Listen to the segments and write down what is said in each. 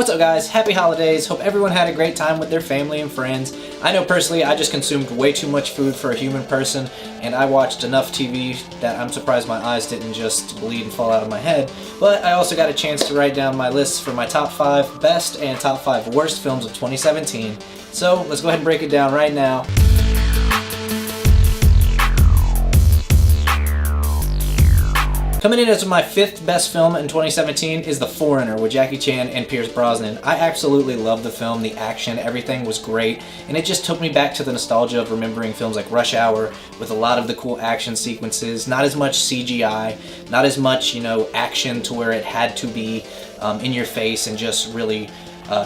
What's up guys, happy holidays, hope everyone had a great time with their family and friends. I know personally I just consumed way too much food for a human person, and I watched enough TV that I'm surprised my eyes didn't just bleed and fall out of my head. But I also got a chance to write down my lists for my top 5 best and top 5 worst films of 2017. So let's go ahead and break it down right now. Coming in as my 5th best film in 2017 is The Foreigner with Jackie Chan and Pierce Brosnan. I absolutely loved the film, the action, everything was great, and it just took me back to the nostalgia of remembering films like Rush Hour with a lot of the cool action sequences, not as much CGI, not as much, action to where it had to be in your face and just really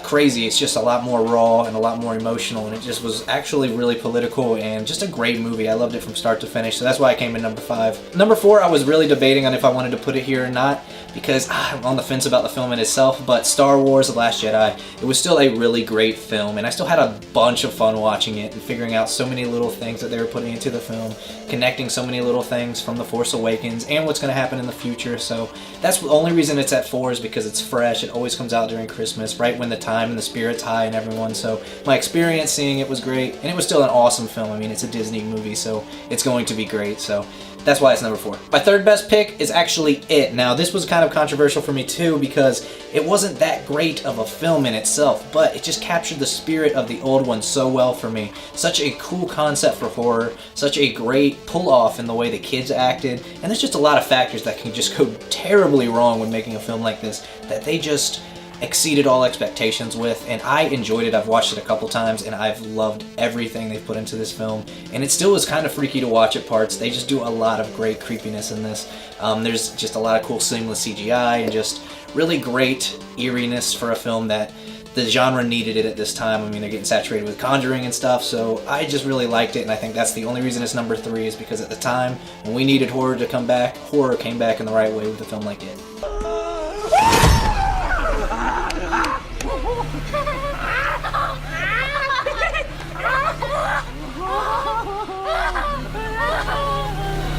crazy. It's just a lot more raw and a lot more emotional, and it just was actually really political and just a great movie. I loved it from start to finish, so that's why I came in number 5. Number 4, I was really debating on if I wanted to put it here or not, because I'm on the fence about the film in itself, but Star Wars: The Last Jedi, it was still a really great film, and I still had a bunch of fun watching it and figuring out so many little things that they were putting into the film, connecting so many little things from The Force Awakens and what's going to happen in the future. So that's the only reason it's at 4, is because it's fresh. It always comes out during Christmas, right when the time and the spirit's high and everyone. So my experience seeing it was great, and it was still an awesome film. I mean, it's a Disney movie, so it's going to be great. So that's why it's number 4. My 3rd best pick is actually It. Now, this was kind of controversial for me too, because it wasn't that great of a film in itself, but it just captured the spirit of the old one so well for me. Such a cool concept for horror, such a great pull-off in the way the kids acted, and there's just a lot of factors that can just go terribly wrong when making a film like this that they just exceeded all expectations with, and I enjoyed it. I've watched it a couple times and I've loved everything they've put into this film, and it still is kind of freaky to watch at parts. They just do a lot of great creepiness in this. There's just a lot of cool seamless CGI and just really great eeriness for a film that the genre needed it at this time. I mean, they're getting saturated with Conjuring and stuff, so I just really liked it, and I think that's the only reason it's number 3, is because at the time when we needed horror to come back, horror came back in the right way with a film like It.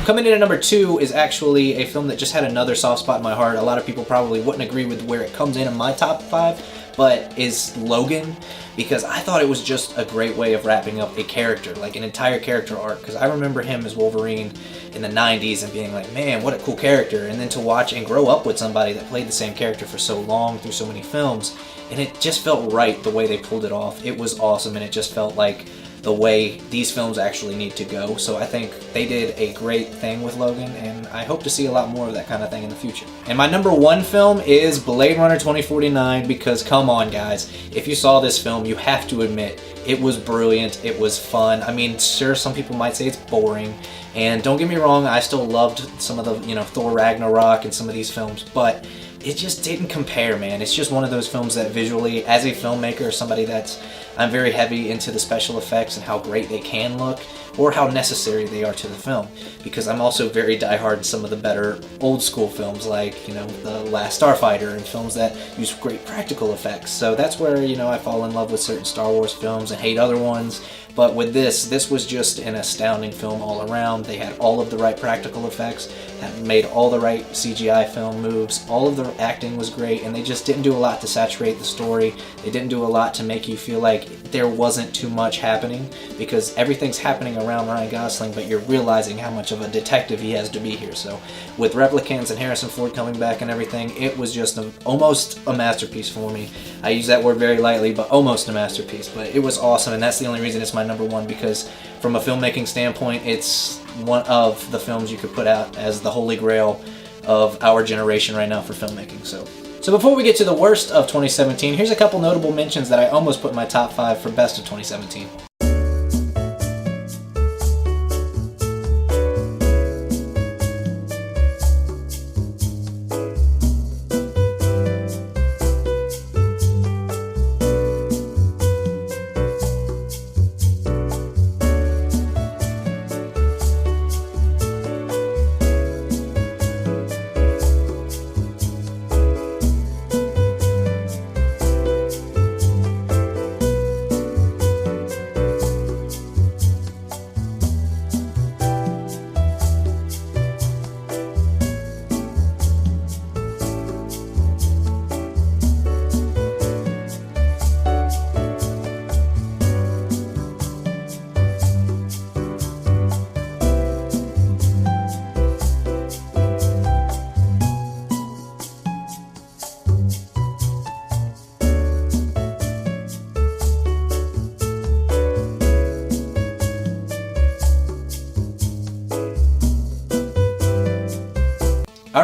Coming in at number 2 is actually a film that just had another soft spot in my heart. A lot of people probably wouldn't agree with where it comes in my top 5, but is Logan, because I thought it was just a great way of wrapping up a character, like an entire character arc, because I remember him as Wolverine in the 90s and being like, man, what a cool character, and then to watch and grow up with somebody that played the same character for so long through so many films, and it just felt right the way they pulled it off. It was awesome, and it just felt like the way these films actually need to go. So I think they did a great thing with Logan, and I hope to see a lot more of that kind of thing in the future. And my number 1 film is Blade Runner 2049, because come on guys, if you saw this film, you have to admit it was brilliant, it was fun. I mean, sure, some people might say it's boring, and don't get me wrong, I still loved some of the, Thor Ragnarok and some of these films, but it just didn't compare, man. It's just one of those films that visually, as a filmmaker, somebody that's, I'm very heavy into the special effects and how great they can look, or how necessary they are to the film, because I'm also very diehard in some of the better old school films like, The Last Starfighter, and films that use great practical effects. So that's where, I fall in love with certain Star Wars films and hate other ones. But with this was just an astounding film all around. They had all of the right practical effects, that made all the right CGI film moves, all of the acting was great, and they just didn't do a lot to saturate the story. They didn't do a lot to make you feel like there wasn't too much happening, because everything's happening around Ryan Gosling, but you're realizing how much of a detective he has to be here. So with replicants and Harrison Ford coming back and everything, it was just almost a masterpiece for me. I use that word very lightly, but almost a masterpiece. But it was awesome, and that's the only reason it's my number 1, because from a filmmaking standpoint, it's one of the films you could put out as the holy grail of our generation right now for filmmaking. So before we get to the worst of 2017, here's a couple notable mentions that I almost put in my top 5 for best of 2017.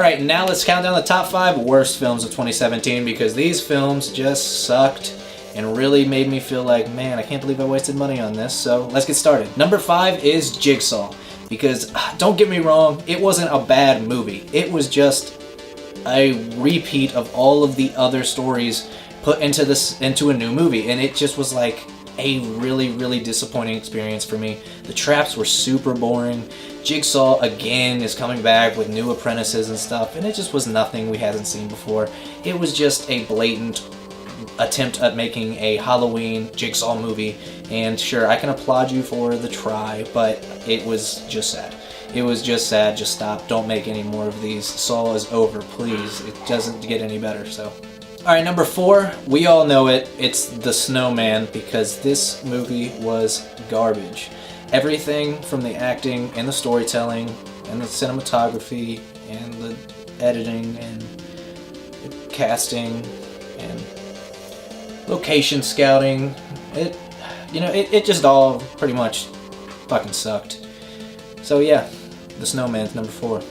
Alright, now let's count down the top 5 worst films of 2017 because these films just sucked and really made me feel like, man, I can't believe I wasted money on this. So let's get started. Number 5 is Jigsaw because, don't get me wrong, it wasn't a bad movie. It was just a repeat of all of the other stories put into a new movie, and it just was like a really disappointing experience for me. The traps were super boring. Jigsaw again is coming back with new apprentices and stuff, and it just was nothing we hadn't seen before. It was just a blatant attempt at making a Halloween Jigsaw movie, and sure, I can applaud you for the try, but it was just sad. It was just sad. Just stop. Don't make any more of these. Saw is over, please. It doesn't get any better, so. Alright, number 4, we all know it. It's The Snowman, because this movie was garbage. Everything from the acting and the storytelling and the cinematography and the editing and the casting and location scouting, it just all pretty much fucking sucked. So yeah, The Snowman's number 4.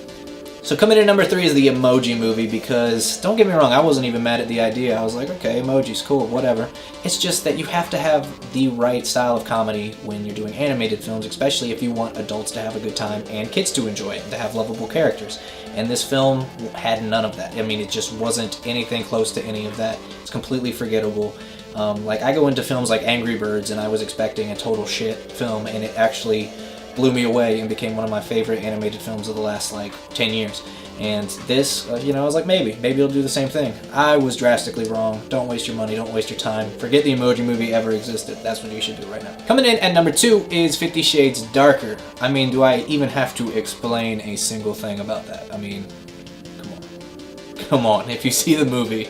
So coming in number 3 is the Emoji movie because, don't get me wrong, I wasn't even mad at the idea. I was like, okay, Emoji's cool, whatever. It's just that you have to have the right style of comedy when you're doing animated films, especially if you want adults to have a good time and kids to enjoy it and to have lovable characters. And this film had none of that. I mean, it just wasn't anything close to any of that. It's completely forgettable. Like, I go into films like Angry Birds and I was expecting a total shit film, and it actually blew me away and became one of my favorite animated films of the last, 10 years. And this, I was like, maybe it'll do the same thing. I was drastically wrong. Don't waste your money, don't waste your time. Forget the Emoji movie ever existed. That's what you should do right now. Coming in at number 2 is 50 Shades Darker. I mean, do I even have to explain a single thing about that? I mean, come on. If you see the movie,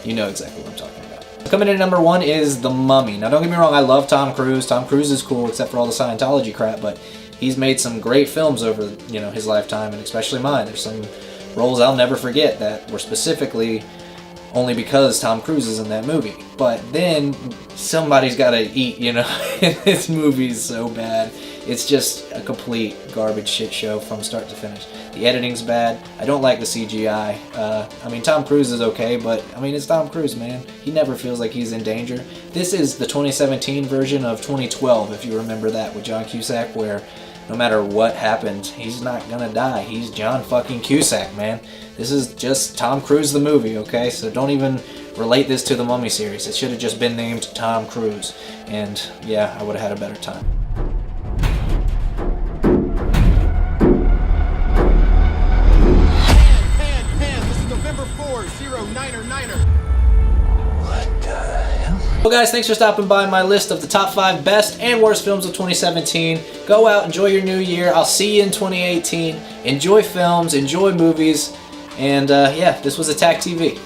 you know exactly what I'm talking about. Coming in at number 1 is The Mummy. Now, don't get me wrong, I love Tom Cruise. Tom Cruise is cool, except for all the Scientology crap, but he's made some great films over, his lifetime, and especially mine. There's some roles I'll never forget that were specifically only because Tom Cruise is in that movie. But then, somebody's gotta eat, This movie's so bad. It's just a complete garbage shit show from start to finish. The editing's bad. I don't like the CGI. Tom Cruise is okay, but, it's Tom Cruise, man. He never feels like he's in danger. This is the 2017 version of 2012, if you remember that, with John Cusack, where no matter what happens, he's not gonna die. He's John fucking Cusack, man. This is just Tom Cruise the movie, okay? So don't even relate this to the Mummy series. It should have just been named Tom Cruise. And yeah, I would have had a better time. Well guys, thanks for stopping by my list of the top 5 best and worst films of 2017. Go out, enjoy your new year. I'll see you in 2018. Enjoy films, enjoy movies, and yeah, this was Attack TV.